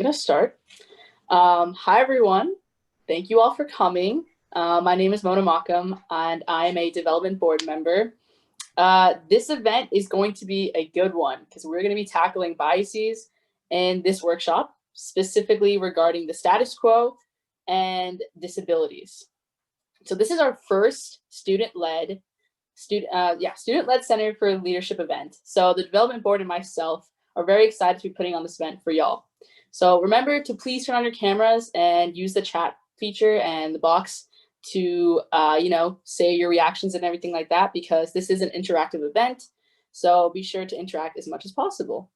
Gonna start. Hi everyone. Thank you all for coming. My name is Mona Makam and I am a development board member. This event is going to be a good one because we're going to be tackling biases in this workshop, specifically regarding the status quo and disabilities. So this is our first student-led Center for Leadership event. So the development board and myself are very excited to be putting on this event for y'all. So remember to please turn on your cameras and use the chat feature and the box to, say your reactions and everything like that, because this is an interactive event. So be sure to interact as much as possible.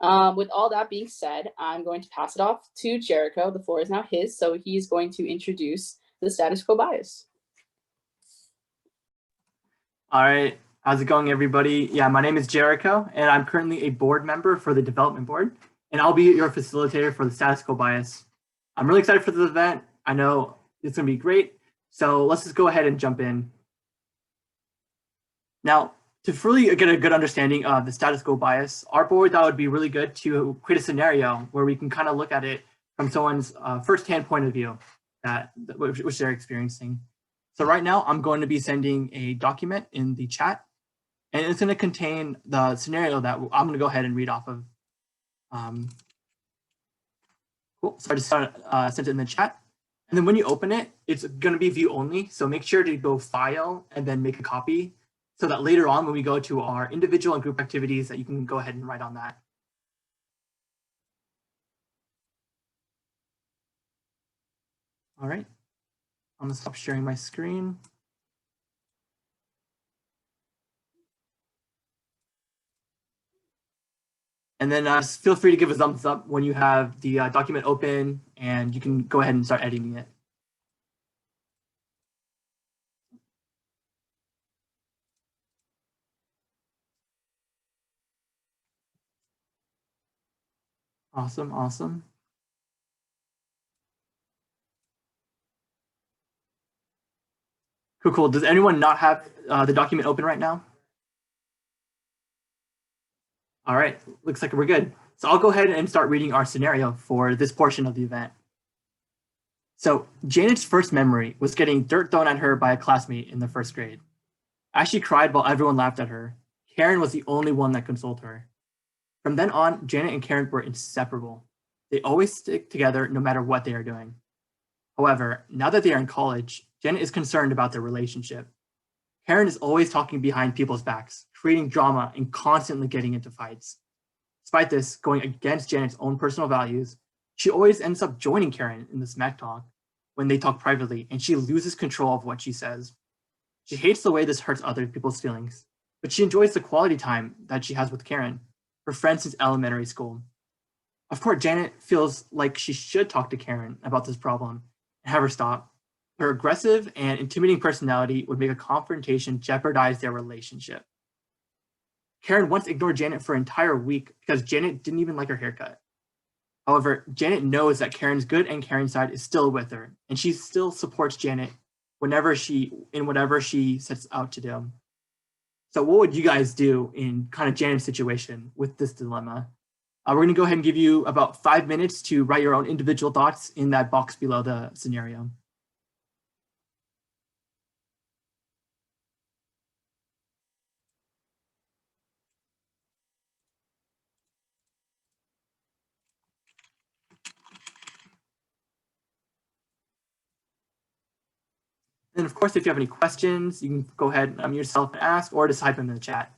With all that being said, I'm going to pass it off to Jericho. The floor is now his, so he's going to introduce the status quo bias. All right, how's it going, everybody? Yeah, my name is Jericho, and I'm currently a board member for the development board, and I'll be your facilitator for the status quo bias. I'm really excited for this event. I know it's going to be great, so let's just go ahead and jump in. Now, to really get a good understanding of the status quo bias, our board thought it would be really good to create a scenario where we can kind of look at it from someone's firsthand point of view which they're experiencing. So right now, I'm going to be sending a document in the chat, and it's going to contain the scenario that I'm going to go ahead and read off of. Cool. So I just sent it in the chat. And then when you open it, it's going to be view only. So make sure to go File and then make a copy so that later on when we go to our individual and group activities that you can go ahead and write on that. All right. I'm going to stop sharing my screen. And then just feel free to give a thumbs up when you have the document open, and you can go ahead and start editing it. Awesome, awesome. Cool, cool. Does anyone not have the document open right now? All right, looks like we're good. So I'll go ahead and start reading our scenario for this portion of the event. So Janet's first memory was getting dirt thrown at her by a classmate in the first grade. As she cried while everyone laughed at her, Karen was the only one that consoled her. From then on, Janet and Karen were inseparable. They always stick together no matter what they are doing. However, now that they are in college, Janet is concerned about their relationship. Karen is always talking behind people's backs, creating drama and constantly getting into fights. Despite this, going against Janet's own personal values, she always ends up joining Karen in the smack talk when they talk privately, and she loses control of what she says. She hates the way this hurts other people's feelings, but she enjoys the quality time that she has with Karen, her friend since elementary school. Of course, Janet feels like she should talk to Karen about this problem and have her stop. Her aggressive and intimidating personality would make a confrontation jeopardize their relationship. Karen once ignored Janet for an entire week because Janet didn't even like her haircut. However, Janet knows that Karen's good and caring side is still with her, and she still supports Janet whatever she sets out to do. So what would you guys do in kind of Janet's situation with this dilemma? We're going to go ahead and give you about 5 minutes to write your own individual thoughts in that box below the scenario. And of course, if you have any questions, you can go ahead and unmute yourself and ask, or just type them in the chat.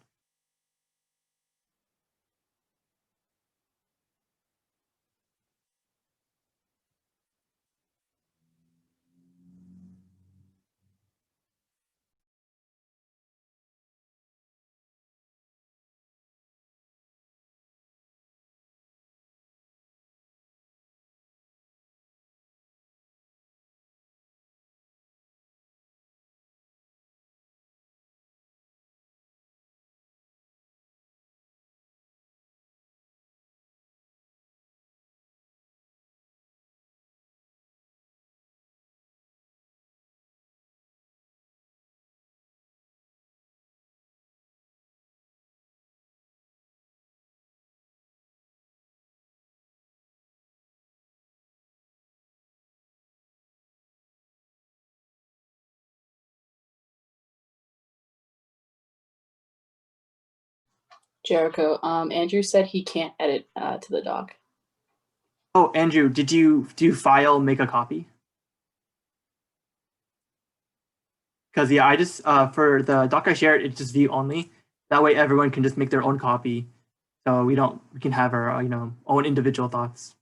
Jericho. Andrew said he can't edit to the doc. Oh, Andrew, do you file make a copy? Because yeah, I just for the doc I shared, it's just view only. That way, everyone can just make their own copy, so we can have our own individual thoughts.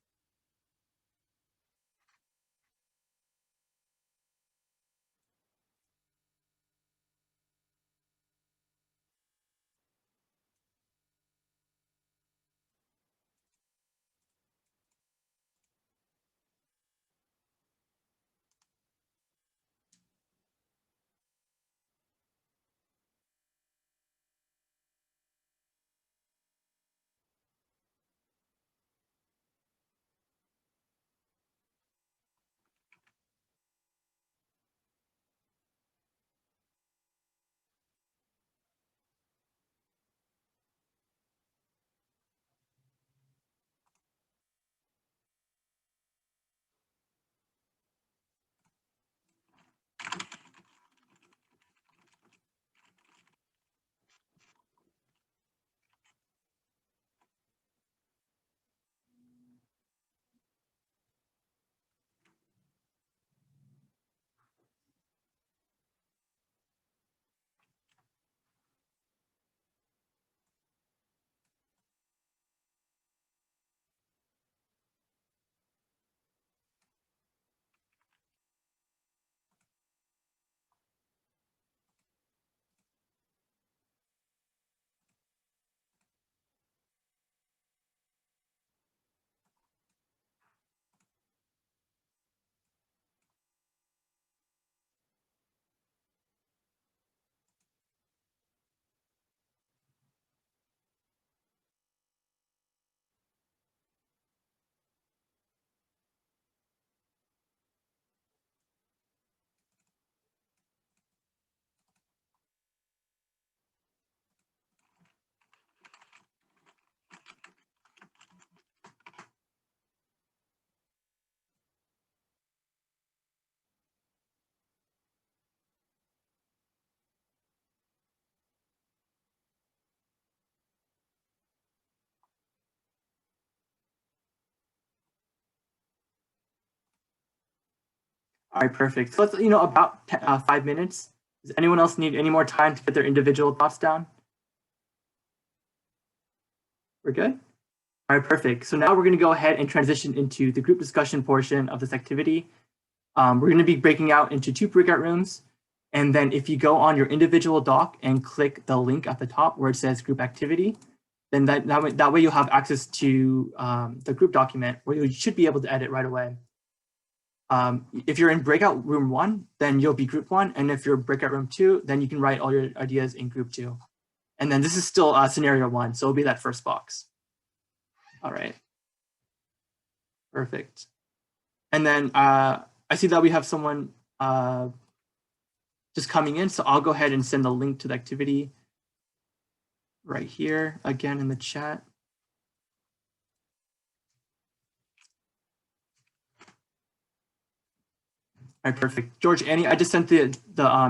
All right, perfect. So let's about 5 minutes. Does anyone else need any more time to get their individual thoughts down? We're good? All right, perfect. So now we're going to go ahead and transition into the group discussion portion of this activity. We're going to be breaking out into 2 breakout rooms. And then if you go on your individual doc and click the link at the top where it says group activity, then that way you'll have access to the group document where you should be able to edit right away. If you're in breakout room 1, then you'll be group 1. And if you're breakout room 2, then you can write all your ideas in group 2. And then this is still scenario 1, so it'll be that first box. All right. Perfect. And then I see that we have someone just coming in, so I'll go ahead and send the link to the activity right here, again in the chat. All right, perfect. George, Annie, I just sent the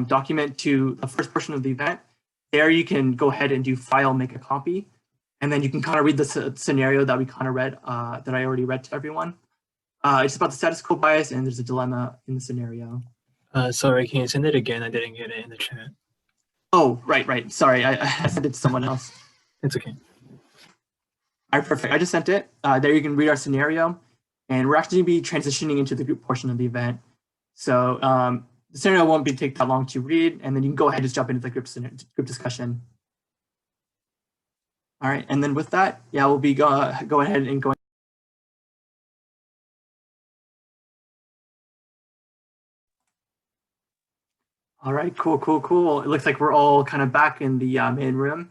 document to the first portion of the event. There you can go ahead and do file, make a copy, and then you can kind of read the scenario that we kind of read, that I already read to everyone. It's about the status quo bias, and there's a dilemma in the scenario. Sorry, can you send it again? I didn't get it in the chat. Oh, right. Sorry, I sent it to someone else. It's okay. All right, perfect. I just sent it. There you can read our scenario, and we're actually going to be transitioning into the group portion of the event. So the scenario won't take that long to read, and then you can go ahead and just jump into the group discussion. All right, and then with that, yeah, we'll be go ahead and go. All right, cool. It looks like we're all kind of back in the main room.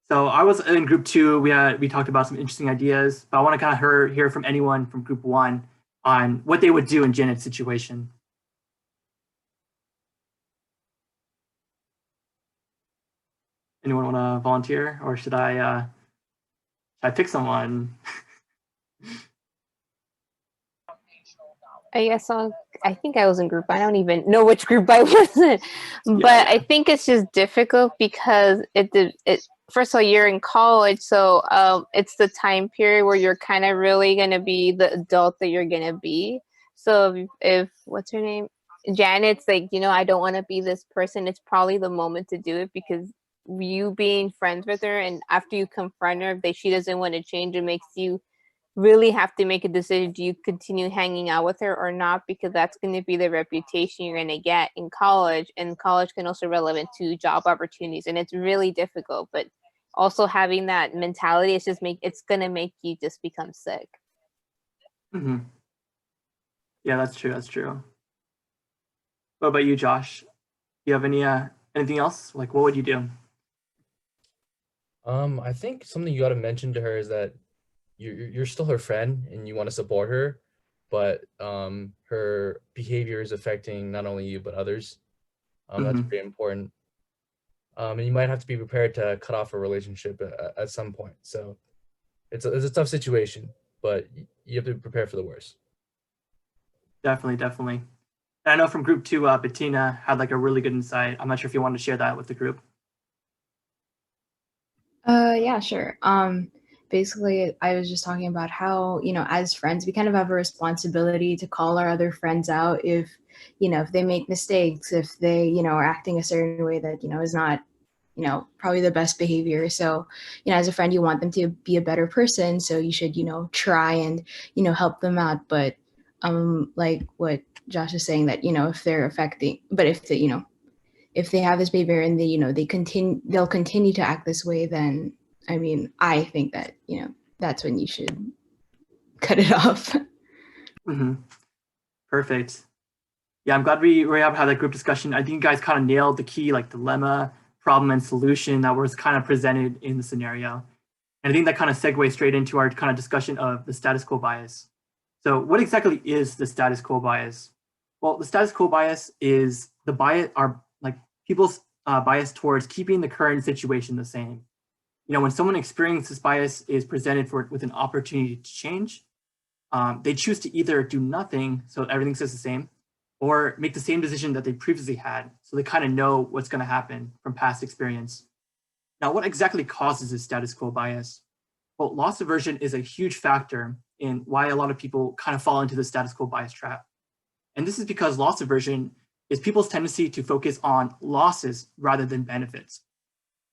So I was in group 2. We talked about some interesting ideas, but I want to kind of hear from anyone from group 1 on what they would do in Janet's situation. Anyone want to volunteer, or should I pick someone? I guess I think I was in group. I don't even know which group I was in, but I think it's just difficult because first of all, you're in college, so it's the time period where you're kind of really gonna be the adult that you're gonna be. So if what's her name, Janet's like, I don't want to be this person, it's probably the moment to do it, because you being friends with her, and after you confront her that she doesn't want to change, it makes you really have to make a decision. Do you continue hanging out with her or not? Because that's going to be the reputation you're going to get in college, and college can also relevant to job opportunities, and it's really difficult. But also having that mentality, it's going to make you just become sick. Mm-hmm. Yeah, that's true. That's true. What about you, Josh? Do you have anything else? Like, what would you do? I think something you got to mention to her is that you're still her friend and you want to support her, but her behavior is affecting not only you but others. That's pretty important. And you might have to be prepared to cut off a relationship at some point. So it's a tough situation, but you have to prepare for the worst. Definitely. I know from group 2, Bettina had like a really good insight. I'm not sure if you want to share that with the group. Yeah, sure. Basically, I was just talking about how, as friends, we kind of have a responsibility to call our other friends out if they make mistakes, if they, are acting a certain way that, is not, probably the best behavior. So, as a friend, you want them to be a better person. So you should, try and, help them out. But like what Josh is saying, that, if they're affecting, but if they, if they have this behavior and they'll continue to act this way, then I think that that's when you should cut it off. Perfect. Yeah, I'm glad we were able to have that group discussion. I think you guys kind of nailed the key, like dilemma, problem, and solution that was kind of presented in the scenario. And I think that kind of segues straight into our kind of discussion of the status quo bias. So what exactly is the status quo bias? Well, the status quo bias is the bias, people's bias towards keeping the current situation the same. When someone experiences this bias is presented with an opportunity to change, they choose to either do nothing, so everything stays the same, or make the same decision that they previously had, so they kind of know what's going to happen from past experience. Now, what exactly causes this status quo bias? Well, loss aversion is a huge factor in why a lot of people kind of fall into the status quo bias trap. And this is because loss aversion is people's tendency to focus on losses rather than benefits.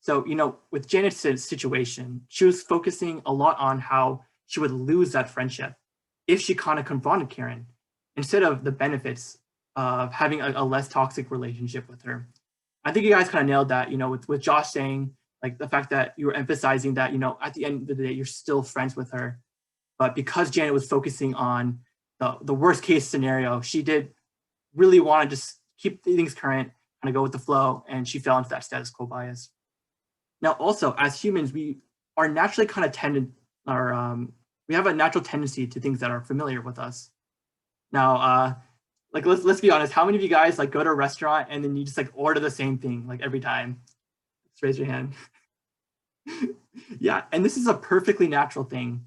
So, with Janet's situation, she was focusing a lot on how she would lose that friendship if she kind of confronted Karen, instead of the benefits of having a less toxic relationship with her. I think you guys kind of nailed that, with Josh saying, like, the fact that you were emphasizing that, at the end of the day, you're still friends with her. But because Janet was focusing on the worst case scenario, she did really want to just keep things current, kind of go with the flow, and she fell into that status quo bias. Now, also, as humans, we are naturally kind of we have a natural tendency to things that are familiar with us. Now, let's be honest, how many of you guys like go to a restaurant and then you just like order the same thing like every time? Just raise your hand. Yeah, and this is a perfectly natural thing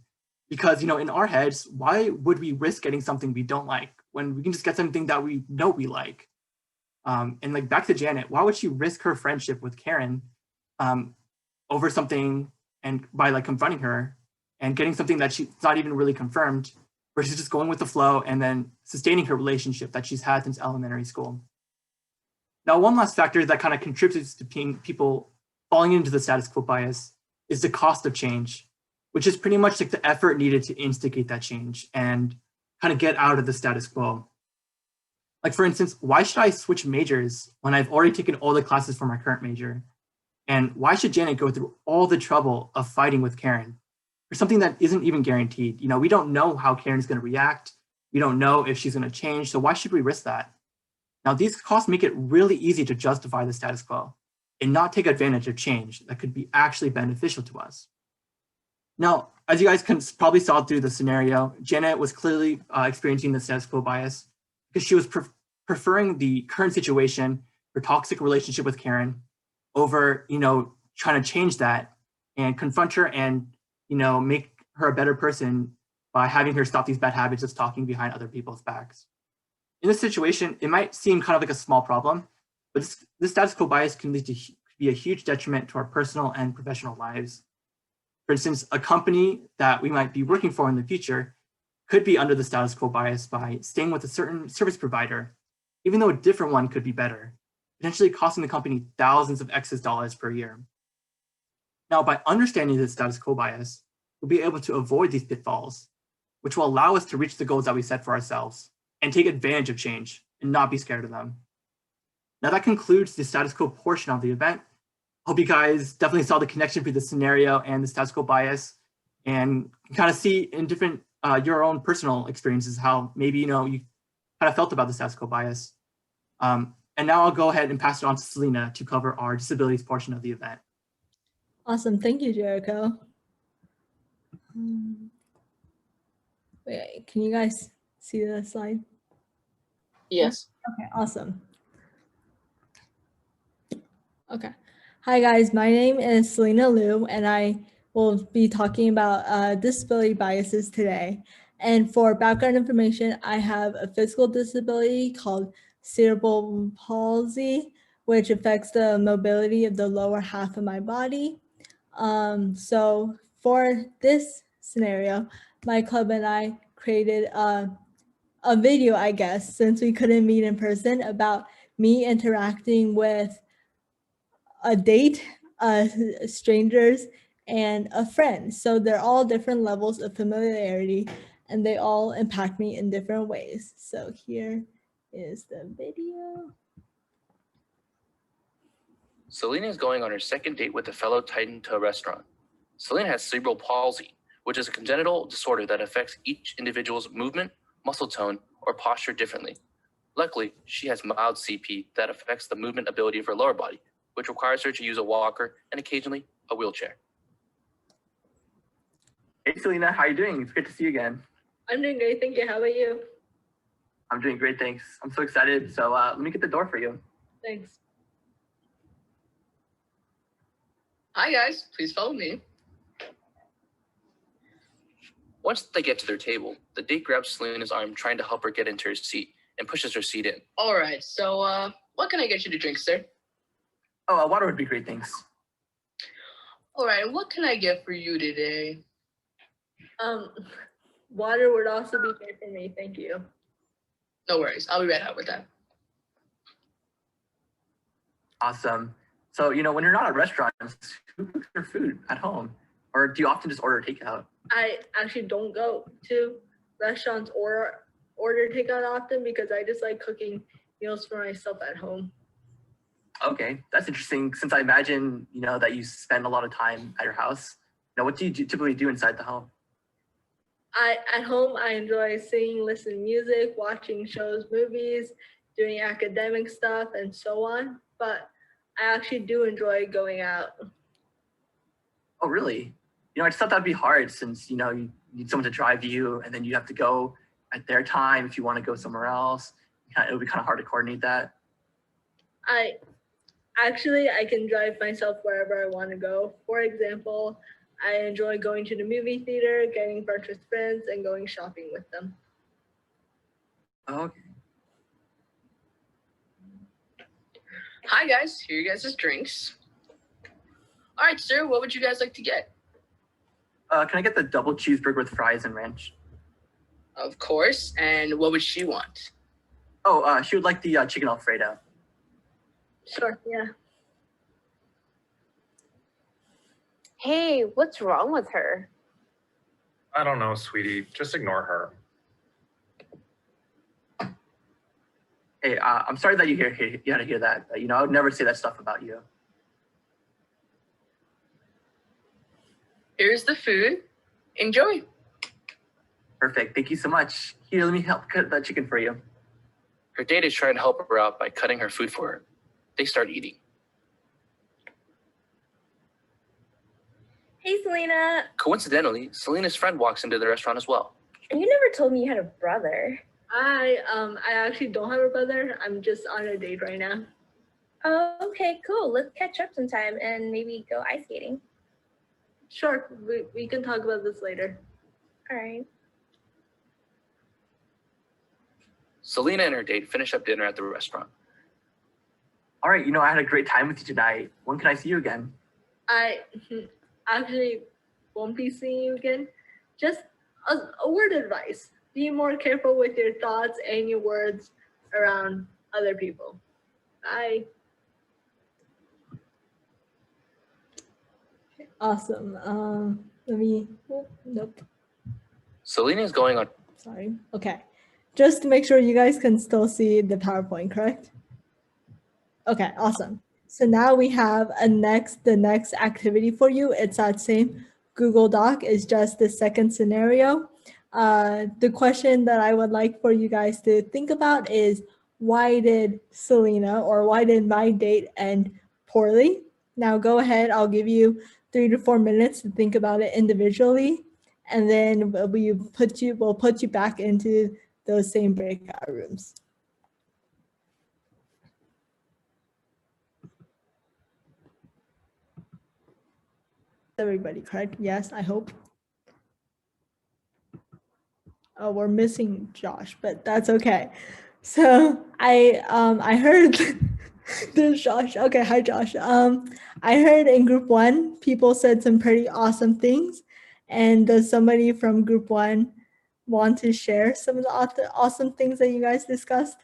because, in our heads, why would we risk getting something we don't like when we can just get something that we know we like? And like back to Janet, why would she risk her friendship with Karen over something and by like confronting her and getting something that she's not even really confirmed, versus just going with the flow and then sustaining her relationship that she's had since elementary school? Now, one last factor that kind of contributes to people falling into the status quo bias is the cost of change, which is pretty much like the effort needed to instigate that change and kind of get out of the status quo. Like, for instance, why should I switch majors when I've already taken all the classes for my current major? And why should Janet go through all the trouble of fighting with Karen for something that isn't even guaranteed? We don't know how Karen's going to react. We don't know if she's going to change. So why should we risk that? Now, these costs make it really easy to justify the status quo and not take advantage of change that could be actually beneficial to us. Now, as you guys can probably saw through the scenario, Janet was clearly experiencing the status quo bias because she was preferring the current situation, her toxic relationship with Karen, over, trying to change that and confront her and, make her a better person by having her stop these bad habits of talking behind other people's backs. In this situation, it might seem kind of like a small problem, but this status quo bias can lead to could be a huge detriment to our personal and professional lives. For instance, a company that we might be working for in the future could be under the status quo bias by staying with a certain service provider, even though a different one could be better, potentially costing the company thousands of excess dollars per year. Now, by understanding the status quo bias, we'll be able to avoid these pitfalls, which will allow us to reach the goals that we set for ourselves and take advantage of change and not be scared of them. Now that concludes the status quo portion of the event. Hope you guys definitely saw the connection between the scenario and the status quo bias, and kind of see in different your own personal experiences how maybe you kind of felt about the status quo bias. And now I'll go ahead and pass it on to Selena to cover our disabilities portion of the event. Awesome, thank you, Jericho. Wait, can you guys see the slide? Yes. Okay, awesome. Okay. Hi guys, my name is Selena Liu and I will be talking about disability biases today. And for background information, I have a physical disability called cerebral palsy, which affects the mobility of the lower half of my body. So for this scenario, my club and I created a video, I guess, since we couldn't meet in person, about me interacting with a date, strangers, and a friend. So they're all different levels of familiarity and they all impact me in different ways. So here is the video. Selena is going on her second date with a fellow Titan to a restaurant. Selena has cerebral palsy, which is a congenital disorder that affects each individual's movement, muscle tone, or posture differently. Luckily, she has mild CP that affects the movement ability of her lower body, which requires her to use a walker and occasionally a wheelchair. Hey Selena, how are you doing? It's great to see you again. I'm doing great, thank you. How about you? I'm doing great, thanks. I'm so excited. So let me get the door for you. Thanks. Hi guys, please follow me. Once they get to their table, the date grabs Selena's arm, trying to help her get into her seat, and pushes her seat in. All right, so what can I get you to drink, sir? Oh, water would be great, thanks. All right, what can I get for you today? Water would also be great for me, thank you. No worries, I'll be right out with that. Awesome. So, when you're not at restaurants, who cooks your food at home? Or do you often just order takeout? I actually don't go to restaurants or order takeout often because I just like cooking meals for myself at home. Okay, that's interesting. Since I imagine, that you spend a lot of time at your house. What do you typically do inside the home? At home, I enjoy singing, listening to music, watching shows, movies, doing academic stuff, and so on. But I actually do enjoy going out. Oh, really? I just thought that'd be hard since, you need someone to drive you and then you have to go at their time if you want to go somewhere else. It would be kind of hard to coordinate that. I can drive myself wherever I want to go. For example, I enjoy going to the movie theater, getting brunch with friends, and going shopping with them. Okay. Hi guys, here are you guys' drinks. All right, sir, what would you guys like to get? Can I get the double cheeseburger with fries and ranch? Of course, and what would she want? Oh, she would like the chicken Alfredo. Sure, yeah. Hey, what's wrong with her? I don't know, sweetie. Just ignore her. Hey, I'm sorry that you had to hear that. I would never say that stuff about you. Here's the food. Enjoy. Perfect. Thank you so much. Here, let me help cut that chicken for you. Her date is trying to help her out by cutting her food for her. They start eating. Hey, Selena. Coincidentally, Selena's friend walks into the restaurant as well. You never told me you had a brother. I actually don't have a brother. I'm just on a date right now. Oh, okay, cool. Let's catch up sometime and maybe go ice skating. Sure, we can talk about this later. All right. Selena and her date finish up dinner at the restaurant. All right, I had a great time with you tonight. When can I see you again? I actually won't be seeing you again. Just a word of advice. Be more careful with your thoughts and your words around other people. Bye. Awesome. Let me, nope, Selena is going on. sorry. Okay. Just to make sure you guys can still see the PowerPoint, correct? Okay, awesome. So now we have the next activity for you. It's that same Google Doc. It's just the second scenario. The question that I would like for you guys to think about is, why did Selena or why did my date end poorly? Now go ahead, I'll give you 3 to 4 minutes to think about it individually, and then we'll put you back into those same breakout rooms. Everybody correct? Yes, I hope. Oh, we're missing Josh, but that's okay. So I heard there's Josh. Okay, hi Josh. I heard in group 1 people said some pretty awesome things. And does somebody from group 1 want to share some of the awesome things that you guys discussed?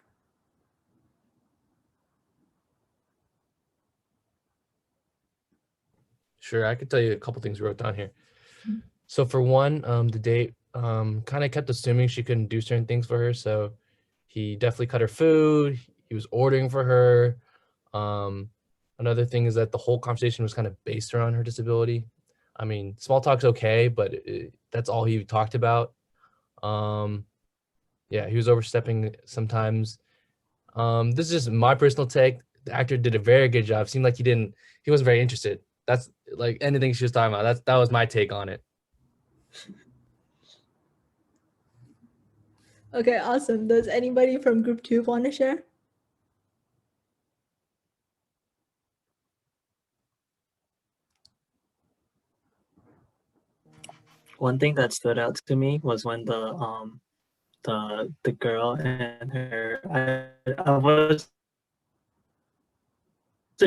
Sure, I could tell you a couple things we wrote down here. So for one, the date kind of kept assuming she couldn't do certain things for her. So he definitely cut her food. He was ordering for her. Another thing is that the whole conversation was kind of based around her disability. I mean, small talk's okay, but that's all he talked about. Yeah, he was overstepping sometimes. This is just my personal take. The actor did a very good job. Seemed like he wasn't very interested. That's like anything she was talking about. That was my take on it. Okay, awesome. Does anybody from group 2 want to share? One thing that stood out to me was when the girl and her, I wasn't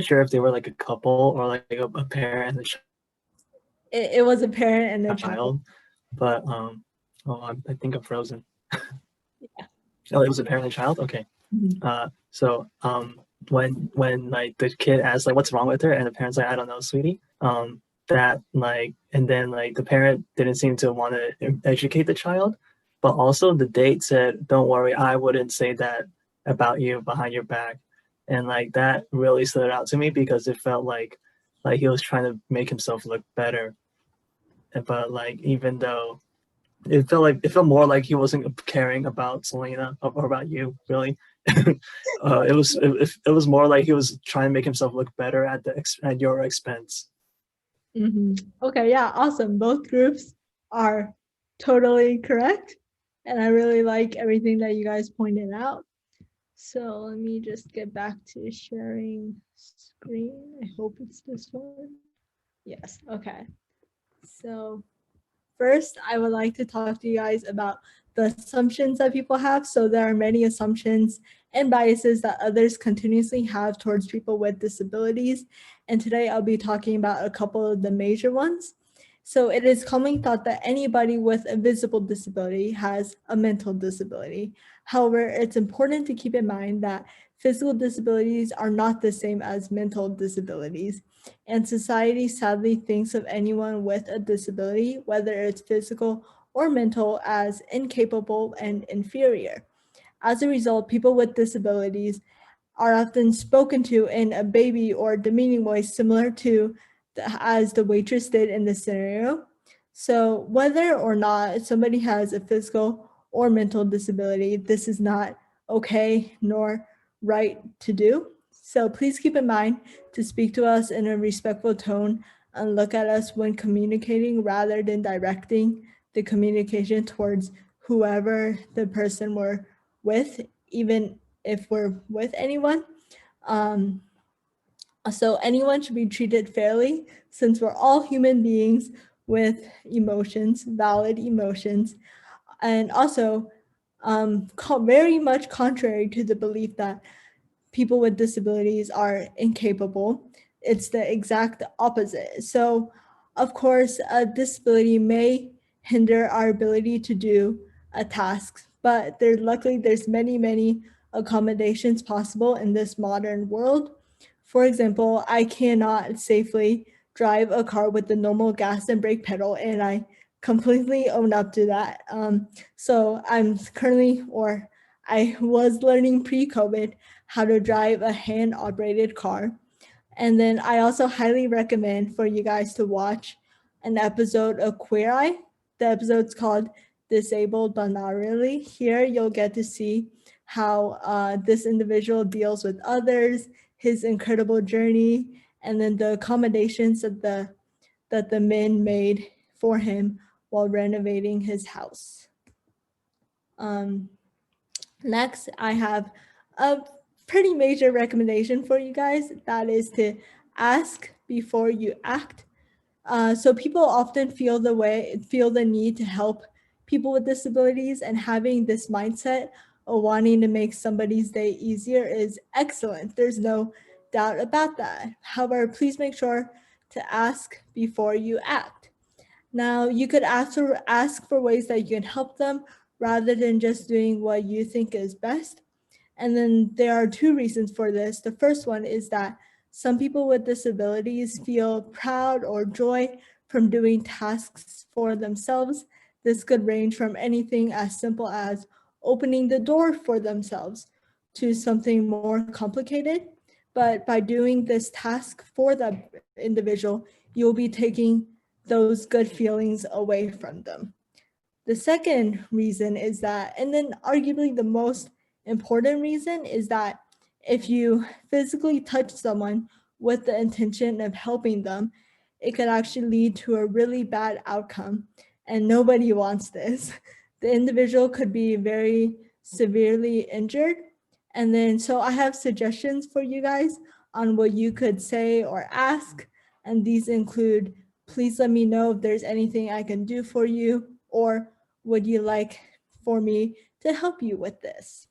sure if they were like a couple or like a parent and a It was a parent and a child. child, but I think I'm frozen. Yeah. Oh, it was a parent and a child. Okay. Mhm. So when like the kid asked like what's wrong with her and the parent's like, I don't know, sweetie. That like, and then like the parent didn't seem to want to educate the child, but also the date said, don't worry, I wouldn't say that about you behind your back. And like that really stood out to me because it felt like he was trying to make himself look better. But like, even though it felt more like he wasn't caring about Selena or about you, really. It was more like he was trying to make himself look better at your expense. Okay, yeah, awesome. Both groups are totally correct. And I really like everything that you guys pointed out. So let me just get back to sharing screen. I hope it's this one. Yes, okay. So first, I would like to talk to you guys about the assumptions that people have. So there are many assumptions and biases that others continuously have towards people with disabilities. And today I'll be talking about a couple of the major ones. So it is commonly thought that anybody with a visible disability has a mental disability. However, it's important to keep in mind that physical disabilities are not the same as mental disabilities. And society sadly thinks of anyone with a disability, whether it's physical or mental, as incapable and inferior. As a result, people with disabilities are often spoken to in a baby or demeaning voice similar to as the waitress did in the scenario. So whether or not somebody has a physical or mental disability, this is not okay nor right to do. So please keep in mind to speak to us in a respectful tone and look at us when communicating rather than directing the communication towards whoever the person we're with, even if we're with anyone. So anyone should be treated fairly since we're all human beings with emotions, valid emotions, and also very much contrary to the belief that people with disabilities are incapable. It's the exact opposite. So, of course, a disability may hinder our ability to do a task, but luckily there's many accommodations possible in this modern world. For example, I cannot safely drive a car with the normal gas and brake pedal, and I completely own up to that. So I'm currently, or I was learning pre-COVID how to drive a hand-operated car. And then I also highly recommend for you guys to watch an episode of Queer Eye. The episode's called Disabled But Not Really. Here you'll get to see how this individual deals with others, his incredible journey, and then the accommodations that the men made for him while renovating his house. Next, I have a pretty major recommendation for you guys. That is to ask before you act. So people often feel the need to help people with disabilities, and having this mindset of wanting to make somebody's day easier is excellent. There's no doubt about that. However, please make sure to ask before you act. Now, you could ask for ways that you can help them rather than just doing what you think is best. And then there are two reasons for this. The first one is that some people with disabilities feel proud or joy from doing tasks for themselves. This could range from anything as simple as opening the door for themselves to something more complicated. But by doing this task for the individual, you'll be taking those good feelings away from them. The second reason is that, and then arguably the most important reason, is that if you physically touch someone with the intention of helping them, it could actually lead to a really bad outcome, and nobody wants this. The individual could be very severely injured. And then, so I have suggestions for you guys on what you could say or ask, and these include, please let me know if there's anything I can do for you, or would you like for me to help you with this?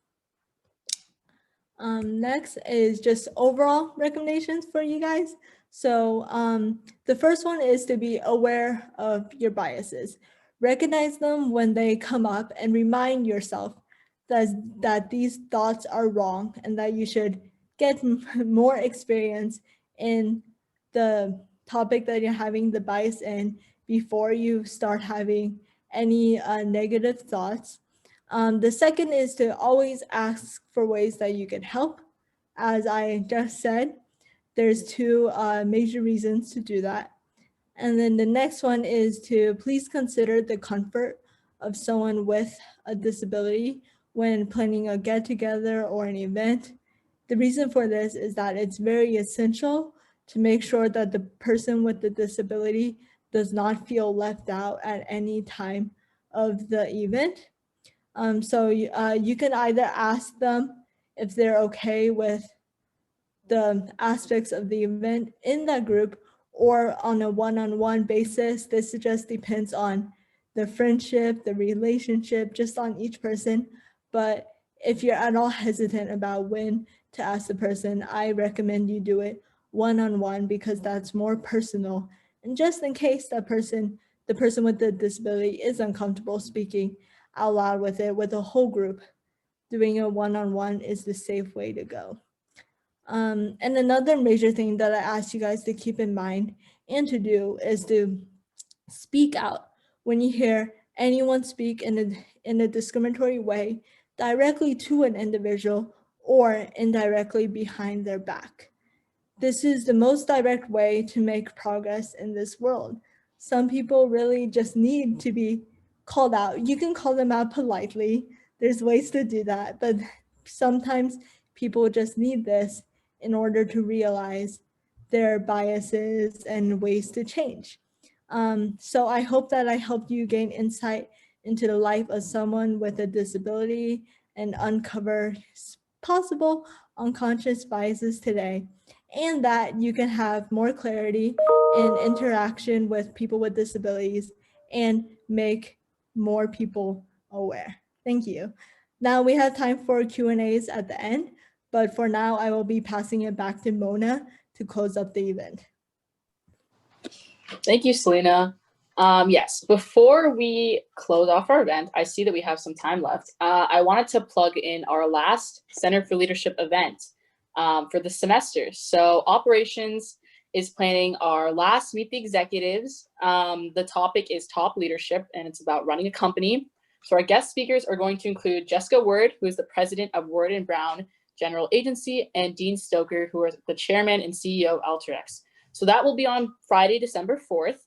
Next is just overall recommendations for you guys. So the first one is to be aware of your biases. Recognize them when they come up and remind yourself that these thoughts are wrong and that you should get more experience in the topic that you're having the bias in before you start having any negative thoughts. The second is to always ask for ways that you can help. As I just said, there's two major reasons to do that. And then the next one is to please consider the comfort of someone with a disability when planning a get-together or an event. The reason for this is that it's very essential to make sure that the person with the disability does not feel left out at any time of the event. So you can either ask them if they're okay with the aspects of the event in that group, or on a one-on-one basis. This just depends on the friendship, the relationship, just on each person. But if you're at all hesitant about when to ask the person, I recommend you do it one-on-one, because that's more personal. And just in case the person with the disability is uncomfortable speaking out loud with it with a whole group, doing a one-on-one is the safe way to go. And another major thing that I ask you guys to keep in mind and to do is to speak out when you hear anyone speak in a discriminatory way directly to an individual or indirectly behind their back. This is the most direct way to make progress in this world. Some people really just need to be called out. You can call them out politely. There's ways to do that, but sometimes people just need this in order to realize their biases and ways to change. So I hope that I helped you gain insight into the life of someone with a disability and uncover possible unconscious biases today, and that you can have more clarity in interaction with people with disabilities and make more people aware. Thank you. Now we have time for Q&As at the end. But for now, I will be passing it back to Mona to close up the event. Thank you, Selena. Yes, before we close off our event, I see that we have some time left. I wanted to plug in our last Center for Leadership event for the semester. So operations is planning our last Meet the Executives. The topic is top leadership, and it's about running a company. So our guest speakers are going to include Jessica Word, who is the president of Word and Brown General Agency, and Dean Stoker, who is the chairman and CEO of Alteryx. So that will be on Friday, December 4th,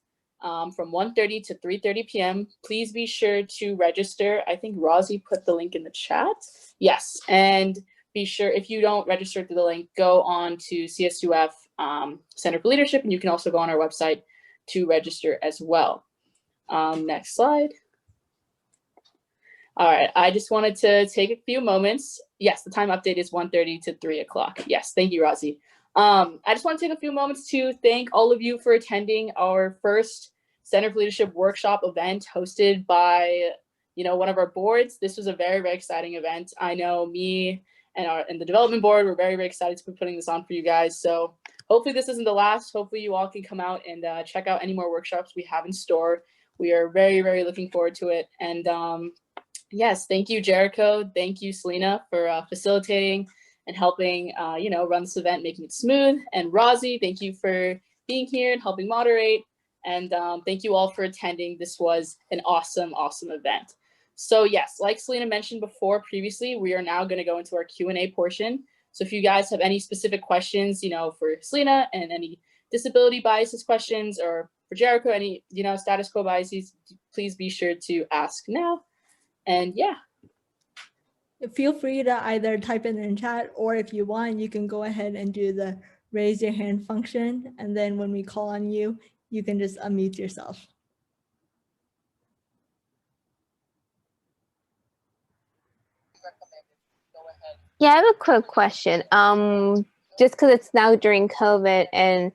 from 1:30 to 3:30 p.m. Please be sure to register. I think Rosie put the link in the chat. Yes, and be sure, if you don't register through the link, go on to CSUF Center for Leadership, and you can also go on our website to register as well. Next slide. All right, I just wanted to take a few moments. Yes, the time update is 1:30 to 3 o'clock. Yes, thank you, Rosie. I just want to take a few moments to thank all of you for attending our first Center for Leadership workshop event hosted by, one of our boards. This was a very, very exciting event. I know me and the development board were very, very excited to be putting this on for you guys. So hopefully this isn't the last. Hopefully you all can come out and check out any more workshops we have in store. We are very, very looking forward to it. And yes, thank you, Jericho. Thank you, Selena, for facilitating and helping, run this event, making it smooth. And Rosie, thank you for being here and helping moderate. And thank you all for attending. This was an awesome, awesome event. So yes, like Selena mentioned before previously, we are now going to go into our Q&A portion. So if you guys have any specific questions, for Selena, and any disability biases questions, or for Jericho, any, status quo biases, please be sure to ask now. And yeah. Feel free to either type it in chat, or if you want, you can go ahead and do the raise your hand function. And then when we call on you, you can just unmute yourself. Yeah, I have a quick question. Just because it's now during COVID, and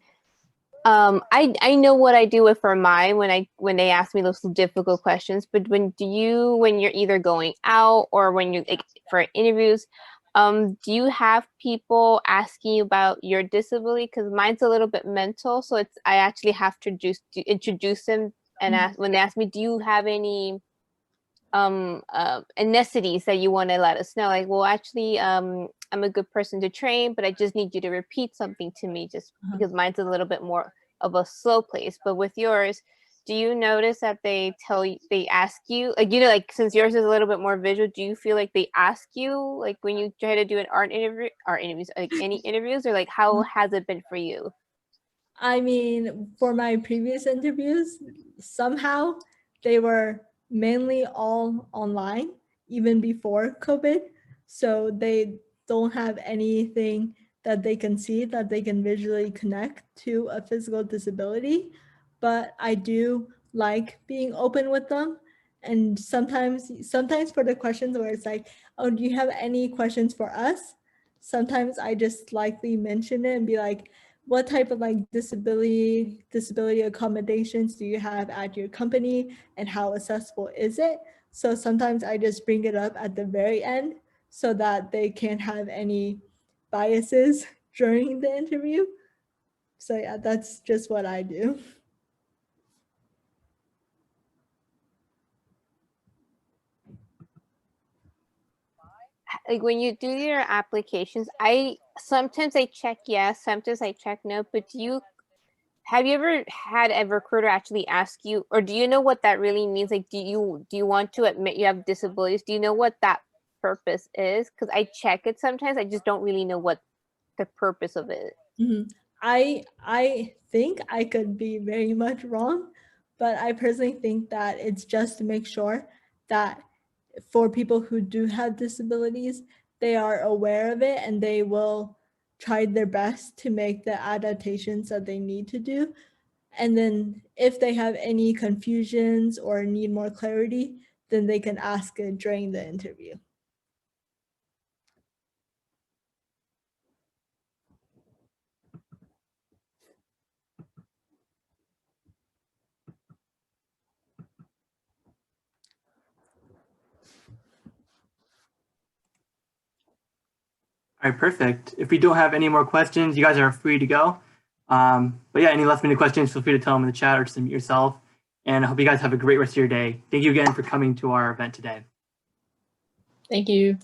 I know what I do with for mine when they ask me those difficult questions. But when you're either going out or when you for interviews, do you have people asking you about your disability? Because mine's a little bit mental, so I actually have to introduce them and ask when they ask me, do you have any ethnicities that you want to let us know? Like, well, actually, I'm a good person to train, but I just need you to repeat something to me, just because mine's a little bit more of a slow place. But with yours, do you notice that they ask you, like since yours is a little bit more visual, do you feel like they ask you, like when you try to do an art interviews, like any interviews, or like how has it been for you? I mean, for my previous interviews, somehow they were mainly all online, even before COVID. So they don't have anything that they can see that they can visually connect to a physical disability. But I do like being open with them. And sometimes for the questions where it's like, oh, do you have any questions for us? Sometimes I just likely mention it and be like, what type of like disability accommodations do you have at your company, and how accessible is it? So sometimes I just bring it up at the very end so that they can't have any biases during the interview. So yeah, that's just what I do. Like when you do your applications, sometimes I check yes, sometimes I check no, but have you ever had a recruiter actually ask you, or do you know what that really means? Like, do you want to admit you have disabilities? Do you know what that purpose is? Because I check it sometimes, I just don't really know what the purpose of it. I think I could be very much wrong, but I personally think that it's just to make sure that for people who do have disabilities, they are aware of it and they will try their best to make the adaptations that they need to do. And then if they have any confusions or need more clarity, then they can ask it during the interview. All right, perfect. If we don't have any more questions, you guys are free to go. But yeah, any last minute questions, feel free to tell them in the chat or just unmute yourself. And I hope you guys have a great rest of your day. Thank you again for coming to our event today. Thank you.